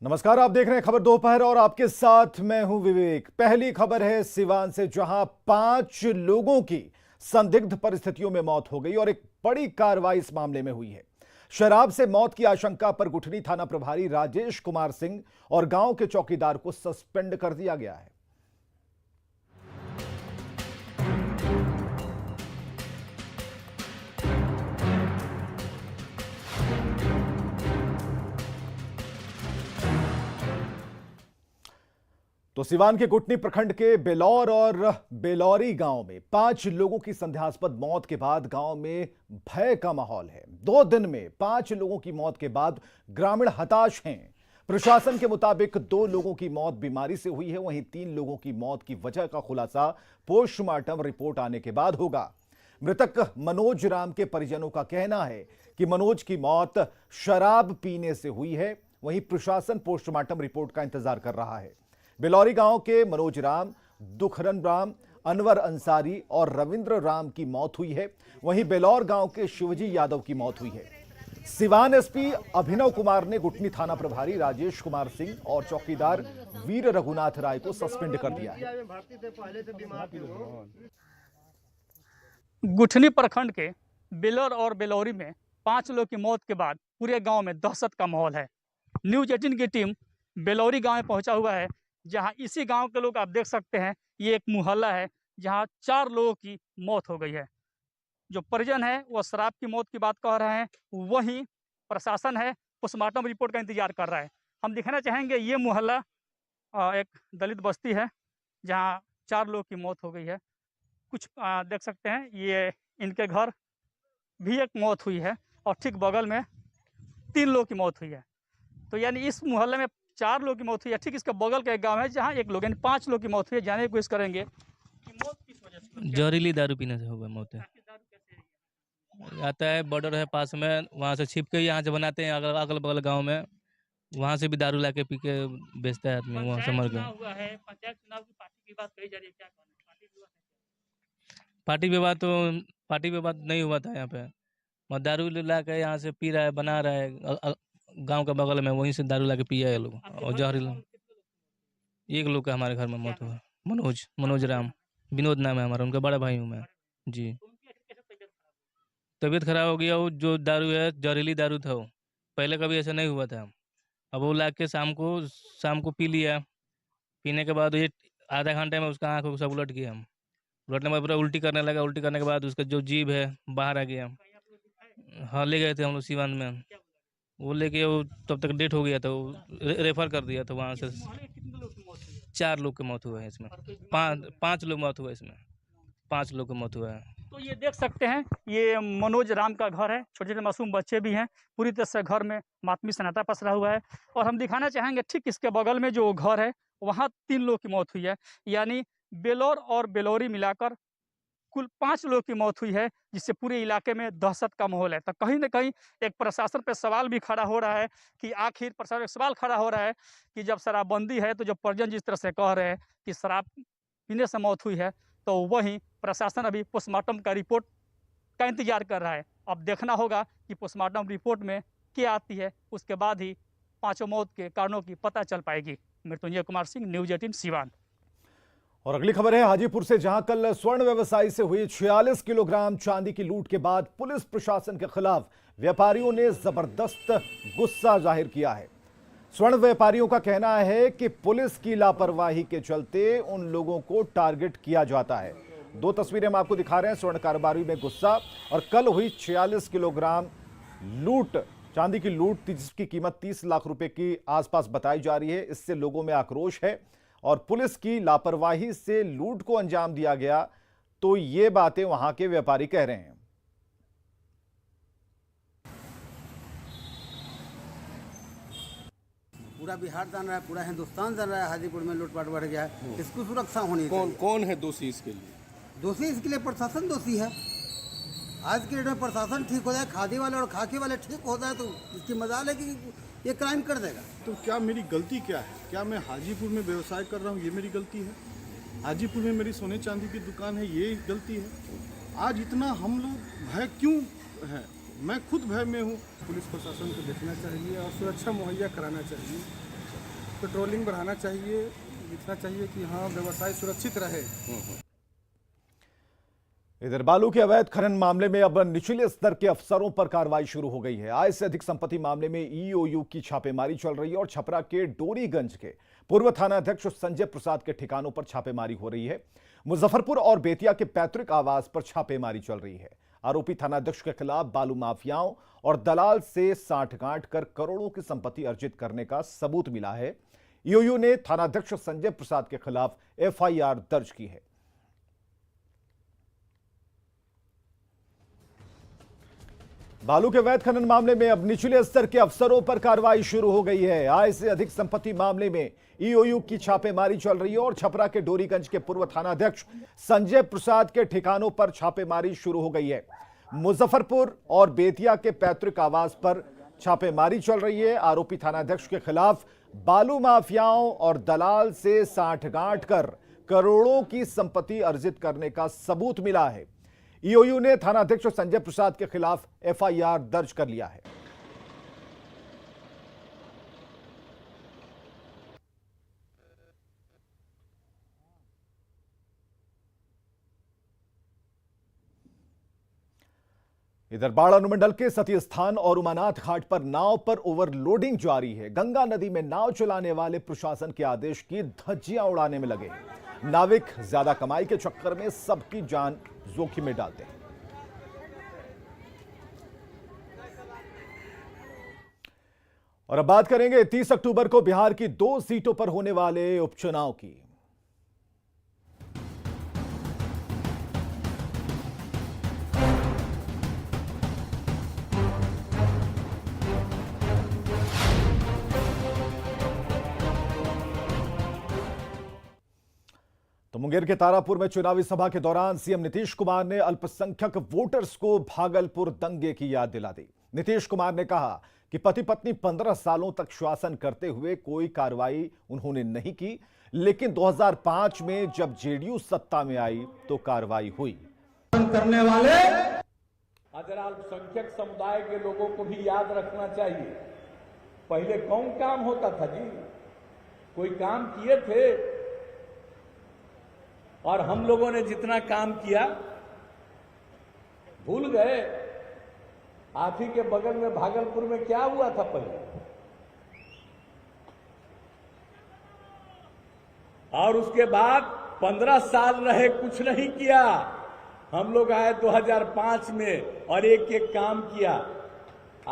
नमस्कार, आप देख रहे हैं खबर दोपहर और आपके साथ मैं हूं विवेक। पहली खबर है सिवान से, जहां 5 लोगों की संदिग्ध परिस्थितियों में मौत हो गई और एक बड़ी कार्रवाई इस मामले में हुई है। शराब से मौत की आशंका पर गुठनी थाना प्रभारी राजेश कुमार सिंह और गांव के चौकीदार को सस्पेंड कर दिया गया है। तो सिवान के गुटनी प्रखंड के बेलौर और बेलौरी गांव में 5 लोगों की संदेहास्पद मौत के बाद गांव में भय का माहौल है। 2 दिन में 5 लोगों की मौत के बाद ग्रामीण हताश हैं। प्रशासन के मुताबिक 2 लोगों की मौत बीमारी से हुई है, वहीं 3 लोगों की मौत की वजह का खुलासा पोस्टमार्टम रिपोर्ट आने के बाद होगा। मृतक मनोज राम के परिजनों का कहना है कि मनोज की मौत शराब पीने से हुई है। वहीं प्रशासन पोस्टमार्टम रिपोर्ट का इंतजार कर रहा है। बिलौरी गांव के मनोज राम, दुखरन राम, अनवर अंसारी और रविंद्र राम की मौत हुई है। वहीं बेलौर गांव के शिवजी यादव की मौत हुई है। सिवान एसपी अभिनव कुमार ने गुटनी थाना प्रभारी राजेश कुमार सिंह और चौकीदार वीर रघुनाथ राय को सस्पेंड कर दिया है। गुठनी प्रखंड के बेलौर और बेलौरी में 5 लोगों की मौत के बाद पूरे गांव में दहशत का माहौल है। न्यूज़ 18 की टीम बेलौरी गांव में पहुंचा हुआ है, जहां इसी गांव के लोग आप देख सकते हैं, ये एक मुहल्ला है जहां 4 लोगों की मौत हो गई है। जो परिजन है वो शराब की मौत की बात कह रहे हैं, वहीं प्रशासन है पोस्टमार्टम रिपोर्ट का इंतजार कर रहा है। हम दिखाना चाहेंगे, ये मुहल्ला एक दलित बस्ती है जहाँ 4 लोगों की मौत हो गई है। कुछ देख सकते हैं, ये इनके घर भी एक मौत हुई है और ठीक बगल में 3 लोगों की मौत हुई है। तो यानी इस मोहल्ले में 4 लोगों की मौत हुई है। ठीक इसके बगल का एक गांव है जहां 1 लोग, यानी 5 लोगों की मौत हुई है। जानने की कोशिश करेंगे कि मौत किस वजह से हुई है। जहरीली दारू पीने से हुआ मौत है। आखिर दारू कैसे है? आता है, बॉर्डर है पास में, वहाँ से छिप के यहाँ से बनाते हैं अगल बगल गांव में, वहाँ से भी दारू लाके पी के बेचता है आदमी वहाँ से मर गए। हुआ है, पंचायत चुनाव की पार्टी की बात कही जा रही है, क्या कहना है? पार्टी विवाद नहीं हुआ था यहाँ पे। मगर दारू ला के यहाँ से पी रहा है, बना रहा है गांव के बगल में, वहीं से दारू ला के पिया है लोग। और जहरीला एक लोग का हमारे घर में मौत हुआ, मनोज राम, विनोद नाम है हमारा, उनका बड़ा भाई हूँ मैं जी। तबीयत खराब हो गया। वो जो दारू है जहरीली दारू था, वो पहले कभी ऐसा नहीं हुआ था। अब वो ला के शाम को पी लिया। पीने के बाद ये आधा घंटे में उसका आँख सब उलट गया। उलटने के बाद पूरा उल्टी करने लगा। उल्टी करने के बाद उसका जो जीभ है बाहर आ गया। हाँ, ले गए थे हम लोग सिवान में। वो लेके वो तब तक डेथ हो गया था, वो रेफर कर दिया था वहाँ से। 4 लोग की मौत हुआ है इसमें। 5 लोग मौत हुआ है इसमें। 5 लोग की मौत हुआ है। तो ये देख सकते हैं, ये मनोज राम का घर है। छोटे छोटे मासूम बच्चे भी हैं। पूरी तरह से घर में मातमी सन्नाटा पसरा हुआ है। और हम दिखाना चाहेंगे, ठीक इसके बगल में जो घर है वहाँ 3 लोग की मौत हुई है। यानी बेलौर और बेलौरी मिलाकर कुल 5 लोगों की मौत हुई है, जिससे पूरे इलाके में दहशत का माहौल है। तो कहीं ना कहीं एक प्रशासन पे सवाल भी खड़ा हो रहा है कि आखिर प्रशासन पे सवाल खड़ा हो रहा है कि जब शराबबंदी है, तो जब परिजन जिस तरह से कह रहे हैं कि शराब पीने से मौत हुई है, तो वहीं प्रशासन अभी पोस्टमार्टम का रिपोर्ट का इंतजार कर रहा है। अब देखना होगा कि पोस्टमार्टम रिपोर्ट में क्या आती है, उसके बाद ही 5 मौत के कारणों की पता चल पाएगी। मृत्युंजय कुमार सिंह, न्यूज़ 18 सिवान। और अगली खबर है हाजीपुर से, जहां कल स्वर्ण व्यवसायी से हुई 46 किलोग्राम चांदी की लूट के बाद पुलिस प्रशासन के खिलाफ व्यापारियों ने जबरदस्त गुस्सा जाहिर किया है। स्वर्ण व्यापारियों का कहना है कि पुलिस की लापरवाही के चलते उन लोगों को टारगेट किया जाता है। 2 तस्वीरें हम आपको दिखा रहे हैं। स्वर्ण कारोबारी में गुस्सा, और कल हुई 46 किलोग्राम लूट, चांदी की लूट जिसकी कीमत 30 लाख रुपए की आसपास बताई जा रही है। इससे लोगों में आक्रोश है और पुलिस की लापरवाही से लूट को अंजाम दिया गया, तो ये बातें वहां के व्यापारी कह रहे हैं। पूरा बिहार जान रहा है, पूरा हिंदुस्तान जान रहा है, हाजीपुर में लूटपाट बढ़ गया है। इसकी सुरक्षा होनी चाहिए। कौन है दोषी इसके लिए? दोषी इसके लिए प्रशासन दोषी है। आज के डेट में प्रशासन ठीक हो जाए, खादी वाले और खाकी वाले ठीक हो जाए, तो इसकी मजाल है कि ये क्राइम कर देगा। तो क्या मेरी गलती क्या है? क्या मैं हाजीपुर में व्यवसाय कर रहा हूँ, ये मेरी गलती है? हाजीपुर में मेरी सोने चांदी की दुकान है, ये गलती है? आज इतना हम लोग भय क्यों है? मैं खुद भय में हूँ। पुलिस प्रशासन को देखना चाहिए और सुरक्षा मुहैया कराना चाहिए। पेट्रोलिंग बढ़ाना चाहिए, दिखना चाहिए कि हाँ व्यवसाय सुरक्षित रहे। इधर बालू के अवैध खनन मामले में अब निचले स्तर के अफसरों पर कार्रवाई शुरू हो गई है। आय से अधिक संपत्ति मामले में ईओयू की छापेमारी चल रही है और छपरा के डोरीगंज के पूर्व थानाध्यक्ष संजय प्रसाद के ठिकानों पर छापेमारी हो रही है। मुजफ्फरपुर और बेतिया के पैतृक आवास पर छापेमारी चल रही है। आरोपी थानाध्यक्ष के खिलाफ बालू माफियाओं और दलाल से सांठगांठ कर करोड़ों की संपत्ति अर्जित करने का सबूत मिला है। ईओयू ने थानाध्यक्ष संजय प्रसाद के खिलाफ एफआईआर दर्ज की है। बालू के अवैध खनन मामले में अब निचले स्तर के अफसरों पर कार्रवाई शुरू हो गई है। आय से अधिक संपत्ति मामले में ईओयू की छापेमारी चल रही है और छपरा के डोरीगंज के पूर्व थानाध्यक्ष संजय प्रसाद के ठिकानों पर छापेमारी शुरू हो गई है। मुजफ्फरपुर और बेतिया के पैतृक आवास पर छापेमारी चल रही है। आरोपी थानाध्यक्ष के खिलाफ बालू माफियाओं और दलाल से सांठगांठ कर करोड़ों की संपत्ति अर्जित करने का सबूत मिला है। ईओयू ने थानाध्यक्ष संजय प्रसाद के खिलाफ एफआईआर दर्ज कर लिया है। इधर बाढ़ अनुमंडल के सती स्थान और उमानाथ घाट पर नाव पर ओवरलोडिंग जारी है। गंगा नदी में नाव चलाने वाले प्रशासन के आदेश की धज्जियां उड़ाने में लगे हैं। नाविक ज्यादा कमाई के चक्कर में सबकी जान जोखिम में डालते हैं। और अब बात करेंगे 30 अक्टूबर को बिहार की 2 सीटों पर होने वाले उपचुनाव की। तो मुंगेर के तारापुर में चुनावी सभा के दौरान सीएम नीतीश कुमार ने अल्पसंख्यक वोटर्स को भागलपुर दंगे की याद दिला दी। नीतीश कुमार ने कहा कि पति पत्नी 15 सालों तक शासन करते हुए कोई कार्रवाई उन्होंने नहीं की, लेकिन 2005 में जब जेडीयू सत्ता में आई तो कार्रवाई हुई। करने वाले अगर अल्पसंख्यक समुदाय के लोगों को भी याद रखना चाहिए, पहले कौन काम होता था जी? कोई काम किए थे? और हम लोगों ने जितना काम किया भूल गए। आप ही के बगल में भागलपुर में क्या हुआ था पहले, और उसके बाद 15 साल रहे, कुछ नहीं किया। हम लोग आए 2005 में और एक एक काम किया।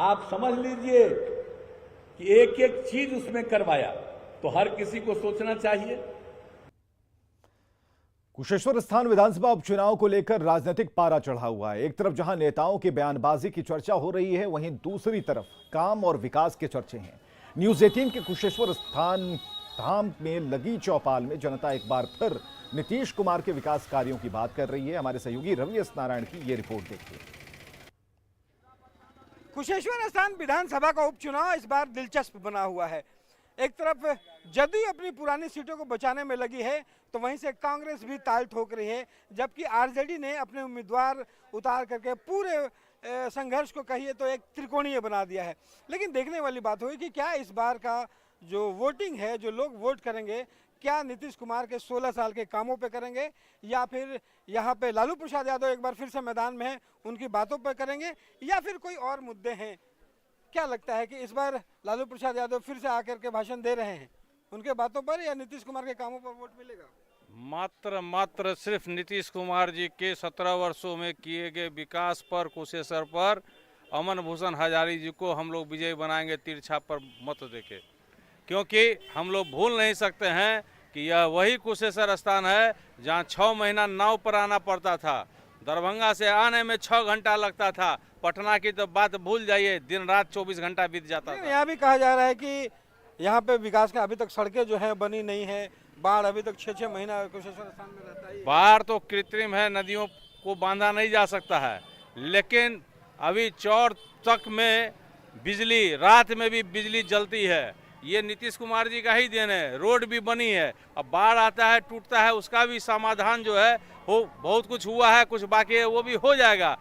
आप समझ लीजिए कि एक एक चीज उसमें करवाया। तो हर किसी को सोचना चाहिए। कुशेश्वर स्थान विधानसभा उपचुनाव को लेकर राजनीतिक पारा चढ़ा हुआ है। एक तरफ जहां नेताओं की बयानबाजी की चर्चा हो रही है, वहीं दूसरी तरफ काम और विकास के चर्चे हैं। न्यूज 18 के कुशेश्वर स्थान धाम में लगी चौपाल में जनता एक बार फिर नीतीश कुमार के विकास कार्यों की बात कर रही है। हमारे सहयोगी रवि एस नारायण की ये रिपोर्ट देखिए। कुशेश्वर स्थान विधानसभा का उपचुनाव इस बार दिलचस्प बना हुआ है। एक तरफ जदयू अपनी पुरानी सीटों को बचाने में लगी है, तो वहीं से कांग्रेस भी ताल ठोक रही है, जबकि आरजेडी ने अपने उम्मीदवार उतार करके पूरे संघर्ष को कहिए तो एक त्रिकोणीय बना दिया है। लेकिन देखने वाली बात हुई कि क्या इस बार का जो वोटिंग है, जो लोग वोट करेंगे, क्या नीतीश कुमार के 16 साल के कामों पे करेंगे, या फिर यहाँ पे लालू प्रसाद यादव एक बार फिर से मैदान में हैं, उनकी बातों पे करेंगे, या फिर कोई और मुद्दे हैं। क्या लगता है कि इस बार लालू प्रसाद यादव फिर से आकर के भाषण दे रहे हैं, उनके बातों पर या नीतीश कुमार के कामों पर वोट मिलेगा? मात्र सिर्फ नीतीश कुमार जी के 17 वर्षों में किए गए विकास पर, कुशेश्वर पर अमन भूषण हजारी जी को हम लोग विजयी बनाएंगे तिरछा पर मत देके, क्योंकि हम लोग भूल नहीं सकते हैं कि यह वही कुशेश्वर स्थान है जहां 6 महीना नाव पर आना पड़ता था। दरभंगा से आने में 6 घंटा लगता था। पटना की तो बात भूल जाइए, दिन रात 24 घंटा बीत जाता था। यहाँ भी कहा जा रहा है कि यहाँ पे विकास का अभी तक सड़कें जो है बनी नहीं है, बाढ़ अभी तक 6-6 महीना कुशेश्वर स्थान में रहता है। बाढ़ तो कृत्रिम है, नदियों को बांधा नहीं जा सकता है, लेकिन अभी चौर तक में बिजली, रात में भी बिजली जलती है। ये नीतीश कुमार जी का ही देन है। रोड भी बनी है, अब बाढ़ आता है, टूटता है, उसका भी समाधान जो है हो, बहुत कुछ हुआ है, कुछ बाकी है, वो भी हो जाएगा।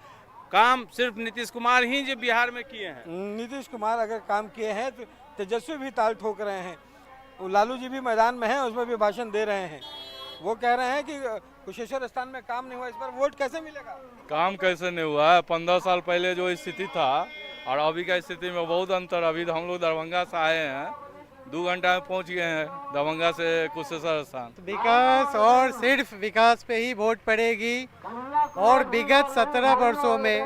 काम सिर्फ नीतीश कुमार ही जो बिहार में किए हैं। नीतीश कुमार अगर काम किए हैं तो तेजस्वी भी ताल ठोक रहे हैं। वो लालू जी भी मैदान में हैं, उसमें भी भाषण दे रहे हैं। वो कह रहे हैं कि कुशेश्वर स्थान में काम नहीं हुआ, इस पर वोट कैसे मिलेगा? काम कैसे नहीं हुआ है? 15 साल पहले जो स्थिति था और अभी का स्थिति में बहुत अंतर। अभी तो हम लोग दरभंगा से आए हैं, 2 घंटा में पहुंच गए हैं दरभंगा से कुशेश्वर स्थान। विकास और सिर्फ विकास पे ही वोट पड़ेगी। और विगत 17 वर्षों में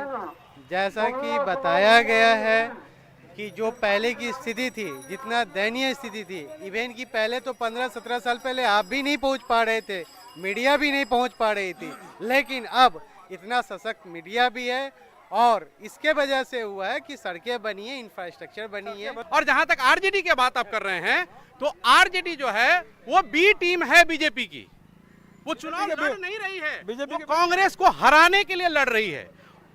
जैसा कि बताया गया है कि जो पहले की स्थिति थी, जितना दयनीय स्थिति थी, इवन की पहले तो 15-17 साल पहले आप भी नहीं पहुंच पा रहे थे, मीडिया भी नहीं पहुंच पा रही थी, लेकिन अब इतना सशक्त मीडिया भी है और इसके वजह से हुआ है कि सड़कें बनी है, इंफ्रास्ट्रक्चर बनी है। और जहां तक आरजेडी की बात आप कर रहे हैं, तो आरजेडी जो है वो बी टीम है बीजेपी की। वो चुनाव लड़ नहीं रही है, बीजेपी कांग्रेस को हराने के लिए लड़ रही है।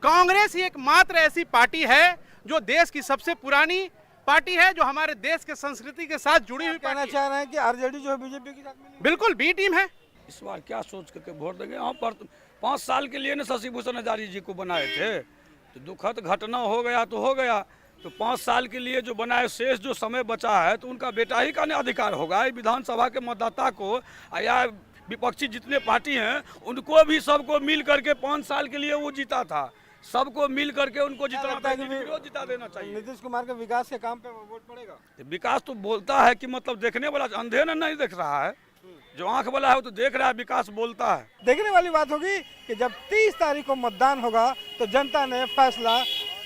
कांग्रेस ही एकमात्र ऐसी पार्टी है जो देश की सबसे पुरानी पार्टी है, जो हमारे देश के संस्कृति के साथ जुड़ी हुई। कहना चाह रहे हैं कि आरजेडी जो है बीजेपी के साथ मिली? बिल्कुल बी टीम है। इस बार क्या सोच करके वोट देंगे? यहाँ पर 5 साल के लिए ना शशि भूषण हजारी जी को बनाए थे, तो दुखद घटना हो गया तो हो गया। तो 5 साल के लिए जो बनाए, शेष जो समय बचा है तो उनका बेटा ही का अधिकार होगा। विधानसभा के मतदाता को या विपक्षी जितने पार्टी हैं उनको भी सबको मिल करके 5 साल के लिए वो जीता था, सबको मिल करके उनको जिता देना चाहिए। नीतीश कुमार के विकास के काम पे वोट पड़ेगा? विकास तो बोलता है कि मतलब देखने वाला अंधे नहीं देख रहा है, जो आंख वाला है वो तो देख रहा है, विकास बोलता है। देखने वाली बात होगी कि जब 30 तारीख को मतदान होगा तो जनता ने फैसला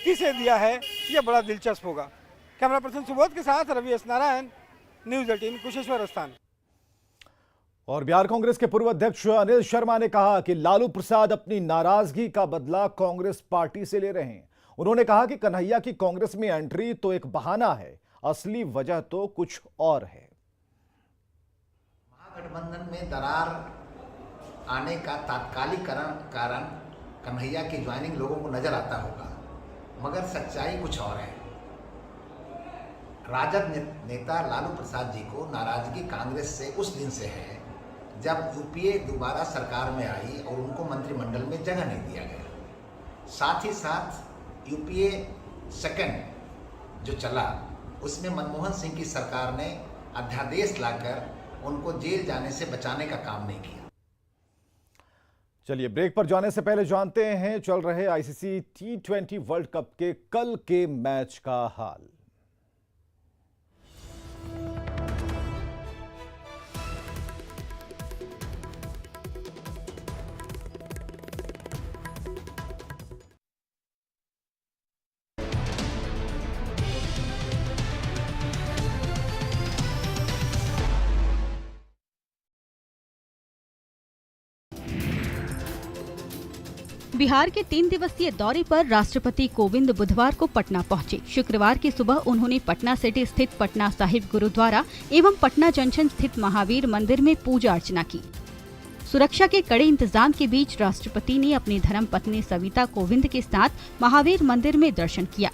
किसे दिया है, ये बड़ा दिलचस्प होगा। कैमरा पर्सन सुबोध के साथ रवि एस नारायण, न्यूज़ 18 कुशेश्वर स्थान। और बिहार कांग्रेस के पूर्व अध्यक्ष अनिल शर्मा ने कहा कि लालू प्रसाद अपनी नाराजगी का बदला कांग्रेस पार्टी से ले रहे हैं। उन्होंने कहा कि कन्हैया की कांग्रेस में एंट्री तो एक बहाना है, असली वजह तो कुछ और है। महागठबंधन में दरार आने का तात्कालिक कारण कन्हैया की ज्वाइनिंग लोगों को नजर आता होगा, मगर सच्चाई कुछ और है। राजद नेता लालू प्रसाद जी को नाराजगी कांग्रेस से उस दिन से है जब यूपीए दोबारा सरकार में आई और उनको मंत्रिमंडल में जगह नहीं दिया गया। साथ ही साथ यूपीए सेकंड जो चला उसमें मनमोहन सिंह की सरकार ने अध्यादेश लाकर उनको जेल जाने से बचाने का काम नहीं किया। चलिए ब्रेक पर जाने से पहले जानते हैं चल रहे आईसीसी T20 वर्ल्ड कप के कल के मैच का हाल। बिहार के 3 दिवसीय दौरे पर राष्ट्रपति कोविंद बुधवार को पटना पहुंचे। शुक्रवार की सुबह उन्होंने पटना सिटी स्थित पटना साहिब गुरुद्वारा एवं पटना जंक्शन स्थित महावीर मंदिर में पूजा अर्चना की। सुरक्षा के कड़े इंतजाम के बीच राष्ट्रपति ने अपनी धर्मपत्नी सविता कोविंद के साथ महावीर मंदिर में दर्शन किया।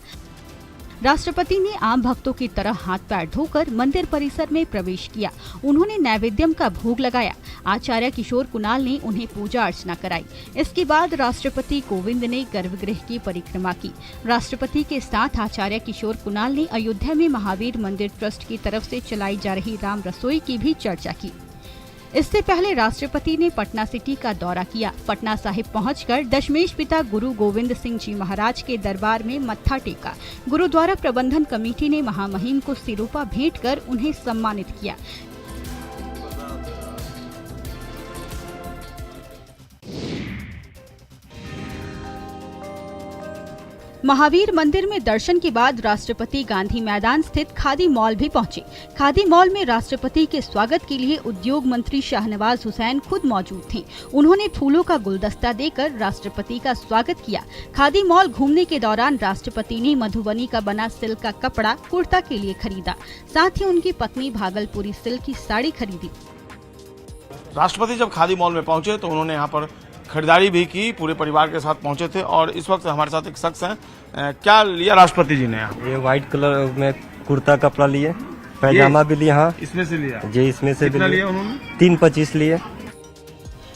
राष्ट्रपति ने आम भक्तों की तरह हाथ पैर धोकर मंदिर परिसर में प्रवेश किया। उन्होंने नैवेद्यम का भोग लगाया। आचार्य किशोर कुणाल ने उन्हें पूजा अर्चना कराई। इसके बाद राष्ट्रपति कोविंद ने गर्भगृह की परिक्रमा की। राष्ट्रपति के साथ आचार्य किशोर कुणाल ने अयोध्या में महावीर मंदिर ट्रस्ट की तरफ से चलाई जा रही राम रसोई की भी चर्चा की। इससे पहले राष्ट्रपति ने पटना सिटी का दौरा किया। पटना साहिब पहुंचकर दशमेश पिता गुरु गोविंद सिंह जी महाराज के दरबार में मत्था टेका। गुरुद्वारा प्रबंधन कमेटी ने महामहिम को सिरोपा भेंट कर उन्हें सम्मानित किया। महावीर मंदिर में दर्शन के बाद राष्ट्रपति गांधी मैदान स्थित खादी मॉल भी पहुंचे। खादी मॉल में राष्ट्रपति के स्वागत के लिए उद्योग मंत्री शाहनवाज हुसैन खुद मौजूद थे। उन्होंने फूलों का गुलदस्ता देकर राष्ट्रपति का स्वागत किया। खादी मॉल घूमने के दौरान राष्ट्रपति ने मधुबनी का बना सिल्क का कपड़ा कुर्ता के लिए खरीदा। साथ ही उनकी पत्नी भागलपुरी सिल्क की साड़ी खरीदी। राष्ट्रपति जब खादी मॉल में पहुंचे तो उन्होंने यहाँ पर खरीदारी भी की, पूरे परिवार के साथ पहुंचे थे। और इस वक्त हमारे साथ एक शख्स हैं। क्या लिया राष्ट्रपति जी ने यहाँ? ये व्हाइट कलर में कुर्ता कपड़ा लिए, पैजामा भी लिया। हाँ, इसमें से लिया जी, इसमें से कितना लिया उन्होंने? 325 लिए।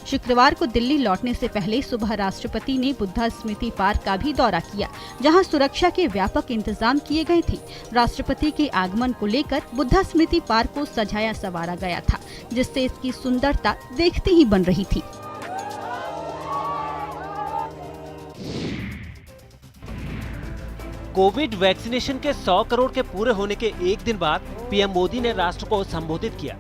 शुक्रवार को दिल्ली लौटने से पहले सुबह राष्ट्रपति ने बुद्धा स्मृति पार्क का भी दौरा किया, जहां सुरक्षा के व्यापक इंतजाम किए गए थे। राष्ट्रपति के आगमन को लेकर बुद्धा स्मृति पार्क को सजाया संवारा गया था, जिससे इसकी सुंदरता देखते ही बन रही थी। कोविड वैक्सीनेशन के 100 करोड़ के पूरे होने के एक दिन बाद पीएम मोदी ने राष्ट्र को संबोधित किया।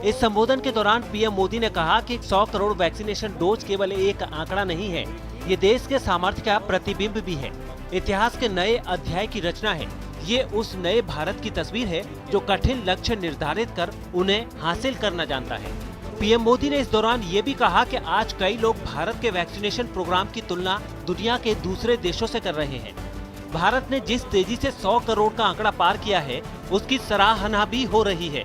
इस संबोधन के दौरान पीएम मोदी ने कहा कि 100 करोड़ वैक्सीनेशन डोज केवल एक आंकड़ा नहीं है, ये देश के सामर्थ्य का प्रतिबिंब भी है, इतिहास के नए अध्याय की रचना है। ये उस नए भारत की तस्वीर है जो कठिन लक्ष्य निर्धारित कर उन्हें हासिल करना जानता है। पीएम मोदी ने इस दौरान ये भी कहा कि आज कई लोग भारत के वैक्सीनेशन प्रोग्राम की तुलना दुनिया के दूसरे देशों से कर रहे हैं। भारत ने जिस तेजी से 100 करोड़ का आंकड़ा पार किया है, उसकी सराहना भी हो रही है।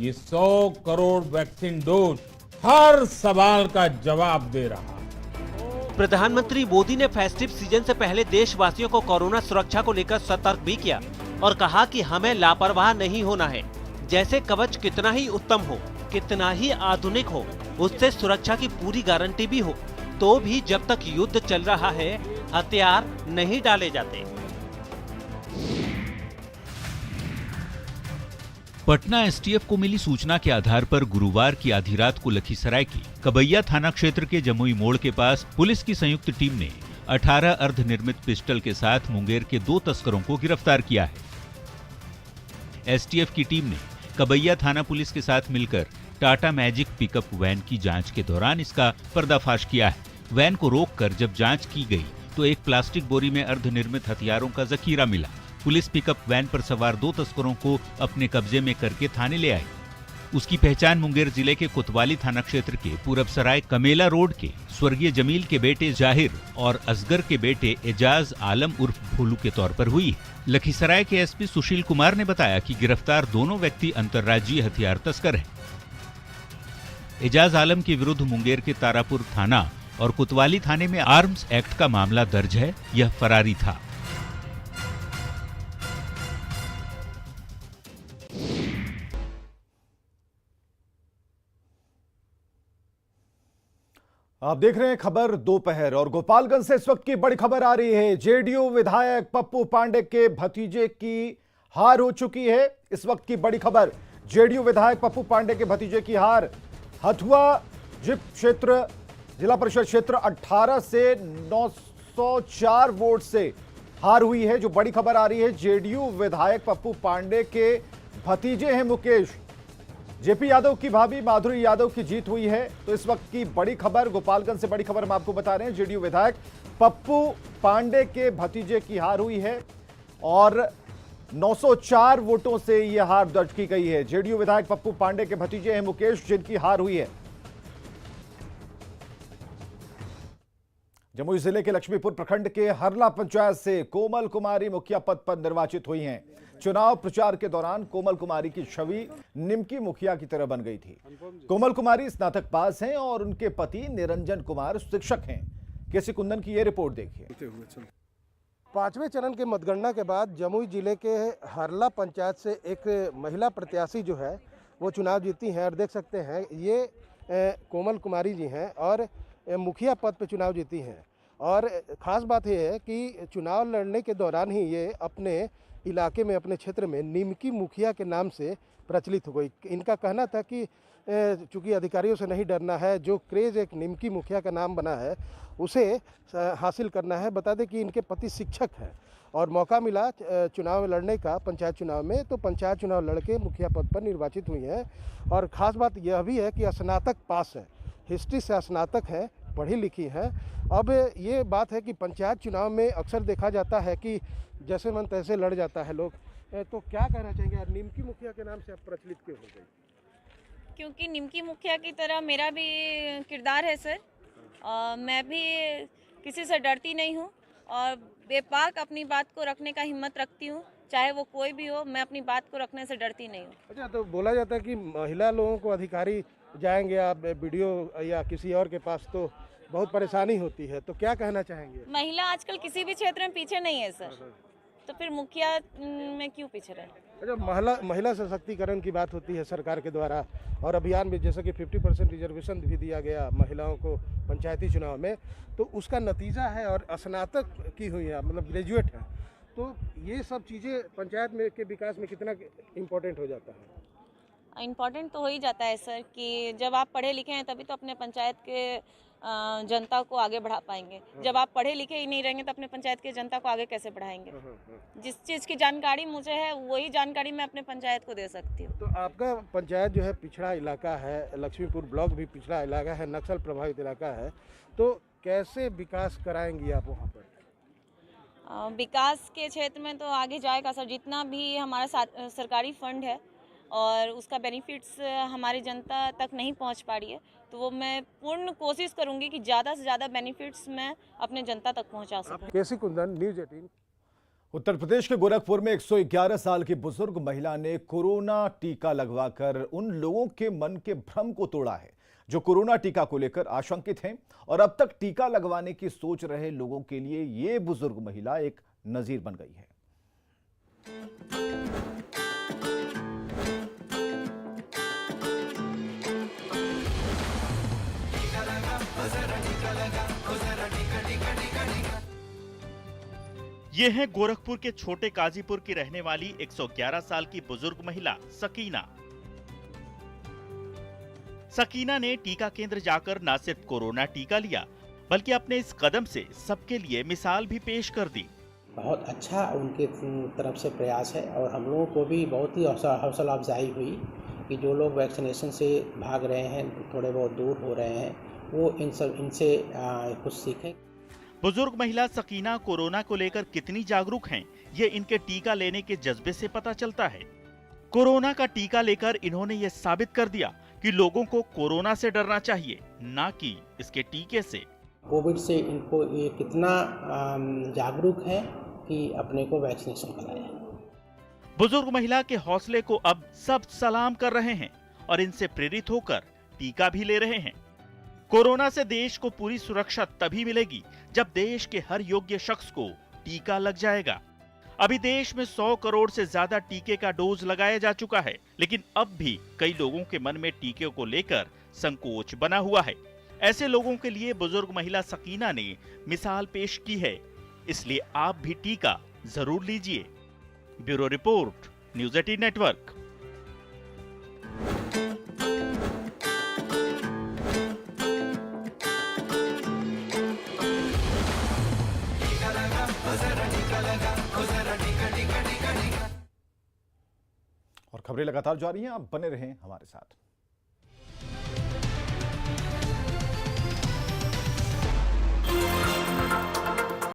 ये 100 करोड़ वैक्सीन डोज हर सवाल का जवाब दे रहा है। प्रधानमंत्री मोदी ने फेस्टिव सीजन से पहले देशवासियों को कोरोना सुरक्षा को लेकर सतर्क भी किया और कहा कि हमें लापरवाह नहीं होना है। जैसे कवच कितना ही उत्तम हो, कितना ही आधुनिक हो, उससे सुरक्षा की पूरी गारंटी भी हो, तो भी जब तक युद्ध चल रहा है, हथियार नहीं डाले जाते। पटना एसटीएफ को मिली सूचना के आधार पर गुरुवार की आधी रात को लखीसराय की कबैया थाना क्षेत्र के जमुई मोड़ के पास पुलिस की संयुक्त टीम ने 18 अर्धनिर्मित पिस्टल के साथ मुंगेर के 2 तस्करों को गिरफ्तार किया है। एसटीएफ की टीम ने कबैया थाना पुलिस के साथ मिलकर टाटा मैजिक पिकअप वैन की जांच के दौरान इसका पर्दाफाश किया है। वैन को रोककर जब जांच की गई तो एक प्लास्टिक बोरी में अर्धनिर्मित हथियारों का जखीरा मिला। पुलिस पिकअप वैन पर सवार 2 तस्करों को अपने कब्जे में करके थाने ले आई। उसकी पहचान मुंगेर जिले के कोतवाली थाना क्षेत्र के पूरबसराय कमेला रोड के स्वर्गीय जमील के बेटे जाहिर और असगर के बेटे एजाज आलम उर्फ भोलू के तौर पर हुई। लखीसराय के एसपी सुशील कुमार ने बताया कि गिरफ्तार दोनों व्यक्ति अंतर्राज्यीय हथियार तस्कर हैं। एजाज आलम के विरुद्ध मुंगेर के तारापुर थाना और कोतवाली थाने में आर्म्स एक्ट का मामला दर्ज है। यह फरारी था। आप देख रहे हैं खबर दोपहर और गोपालगंज से इस वक्त की बड़ी खबर आ रही है। जेडीयू विधायक पप्पू पांडे के भतीजे की हार हो चुकी है। इस वक्त की बड़ी खबर, जेडीयू विधायक पप्पू पांडे के भतीजे की हार। हथुआ जिप क्षेत्र जिला परिषद क्षेत्र 18 से 904 वोट से हार हुई है। जो बड़ी खबर आ रही है, जेडीयू विधायक पप्पू पांडे के भतीजे हैं मुकेश, जेपी यादव की भाभी माधुरी यादव की जीत हुई है। तो इस वक्त की बड़ी खबर, गोपालगंज से बड़ी खबर हम आपको बता रहे हैं। जेडीयू विधायक पप्पू पांडे के भतीजे की हार हुई है और 904 वोटों से यह हार दर्ज की गई है। जेडीयू विधायक पप्पू पांडे के भतीजे हैं मुकेश, जिनकी हार हुई है। जमुई जिले के लक्ष्मीपुर प्रखंड के हरला पंचायत से कोमल कुमारी मुखिया पद पर निर्वाचित हुई हैं। चुनाव प्रचार के दौरान कोमल कुमारी की छवि निमकी मुखिया की तरह बन गई थी। कोमल कुमारी स्नातक पास हैं और उनके पति निरंजन कुमार शिक्षक हैं। केसी कुंदन की यह रिपोर्ट देखिए। 5वें चरण के मतगणना के बाद जमुई जिले के हरला पंचायत से एक महिला प्रत्याशी जो है वो चुनाव जीती हैं और देख सकते हैं ये कोमल कुमारी जी हैं और मुखिया पद पर चुनाव जीती हैं। और ख़ास बात यह है कि चुनाव लड़ने के दौरान ही ये अपने इलाके में, अपने क्षेत्र में निमकी मुखिया के नाम से प्रचलित हो गई। इनका कहना था कि चूंकि अधिकारियों से नहीं डरना है, जो क्रेज़ एक निमकी मुखिया का नाम बना है उसे हासिल करना है। बता दें कि इनके पति शिक्षक हैं और मौका मिला चुनाव लड़ने का पंचायत चुनाव में, तो पंचायत चुनाव लड़के मुखिया पद पर निर्वाचित हुई हैं। और ख़ास बात यह भी है कि स्नातक पास है, हिस्ट्री से स्नातक है, पढ़ी लिखी हैं। अब ये बात है कि पंचायत चुनाव में अक्सर देखा जाता है कि जैसे मन तैसे लड़ जाता है लोग, तो क्या कहना चाहेंगे यार, निमकी मुखिया के नाम से आप प्रचलित क्यों हो गई? क्योंकि निमकी मुखिया की तरह मेरा भी किरदार है सर। मैं भी किसी से डरती नहीं हूँ और बेपाक अपनी बात को रखने का हिम्मत रखती हूँ, चाहे वो कोई भी हो। मैं अपनी बात को रखने से डरती नहीं हूँ। अच्छा, तो बोला जाता है कि महिला लोगों को अधिकारी जाएंगे आप वीडियो या किसी और के पास तो बहुत परेशानी होती है, तो क्या कहना चाहेंगे? महिला आजकल किसी भी क्षेत्र में पीछे नहीं है सर। तो फिर मुखिया में क्यों पीछे रहे? अच्छा, महिला सशक्तिकरण की बात होती है सरकार के द्वारा, और अभियान में जैसे कि 50% रिजर्वेशन भी दिया गया महिलाओं को पंचायती चुनाव में, तो उसका नतीजा है, और स्नातक की हुई है, मतलब ग्रेजुएट है, तो ये सब चीज़ें पंचायत में के विकास में कितना इम्पोर्टेंट हो जाता है? इम्पोर्टेंट तो हो ही जाता है सर, कि जब आप पढ़े लिखे हैं तभी तो अपने पंचायत के जनता को आगे बढ़ा पाएंगे। जब आप पढ़े लिखे ही नहीं रहेंगे तो अपने पंचायत के जनता को आगे कैसे बढ़ाएंगे? जिस चीज़ की जानकारी मुझे है वही जानकारी मैं अपने पंचायत को दे सकती हूँ। तो आपका पंचायत जो है पिछड़ा इलाका है, लक्ष्मीपुर ब्लॉक भी पिछड़ा इलाका है, नक्सल प्रभावित इलाका है, तो कैसे विकास कराएंगी आप वहाँ पर? विकास के क्षेत्र में तो आगे जाएगा सर, जितना भी हमारा सरकारी फंड है और उसका बेनिफिट्स हमारी जनता तक नहीं पहुंच पा रही है, तो वो मैं पूर्ण कोशिश करूंगी कि ज़्यादा से ज़्यादा बेनिफिट्स मैं अपने जनता तक पहुंचा सकूं। केसी कुंदन, न्यूज़ 18। उत्तर प्रदेश के गोरखपुर में 111 साल की बुजुर्ग महिला ने कोरोना टीका लगवाकर उन लोगों के मन के भ्रम को तोड़ा है जो कोरोना टीका को लेकर आशंकित हैं, और अब तक टीका लगवाने की सोच रहे लोगों के लिए ये बुजुर्ग महिला एक नजीर बन गई है। ये है गोरखपुर के छोटे काजीपुर की रहने वाली 111 साल की बुजुर्ग महिला सकीना। सकीना ने टीका केंद्र जाकर न सिर्फ कोरोना टीका लिया बल्कि अपने इस कदम से सबके लिए मिसाल भी पेश कर दी। बहुत अच्छा उनके तरफ से प्रयास है, और हम लोगों को भी बहुत ही हौसला अफजाई हुई कि जो लोग वैक्सीनेशन से भाग रहे हैं, थोड़े बहुत दूर हो रहे हैं, वो इनसे कुछ सीखें। बुजुर्ग महिला सकीना कोरोना को लेकर कितनी जागरूक हैं, ये इनके टीका लेने के जज्बे से पता चलता है। कोरोना का टीका लेकर इन्होंने ये साबित कर दिया कि लोगों को कोरोना से डरना चाहिए, ना कि इसके टीके से। कोविड से इनको ये कितना जागरूक है कि अपने को वैक्सीनेशन कराएं। बुजुर्ग महिला के हौसले को अब सब सलाम कर रहे हैं और इनसे प्रेरित होकर टीका भी ले रहे हैं। कोरोना से देश को पूरी सुरक्षा तभी मिलेगी जब देश के हर योग्य शख्स को टीका लग जाएगा। अभी देश में 100 करोड़ से ज्यादा टीके का डोज लगाया जा चुका है, लेकिन अब भी कई लोगों के मन में टीके को लेकर संकोच बना हुआ है। ऐसे लोगों के लिए बुजुर्ग महिला सकीना ने मिसाल पेश की है, इसलिए आप भी टीका जरूर लीजिए। Bureau report, news 18 network. और खबरें लगातार जारी हैं, आप बने रहें हमारे साथ।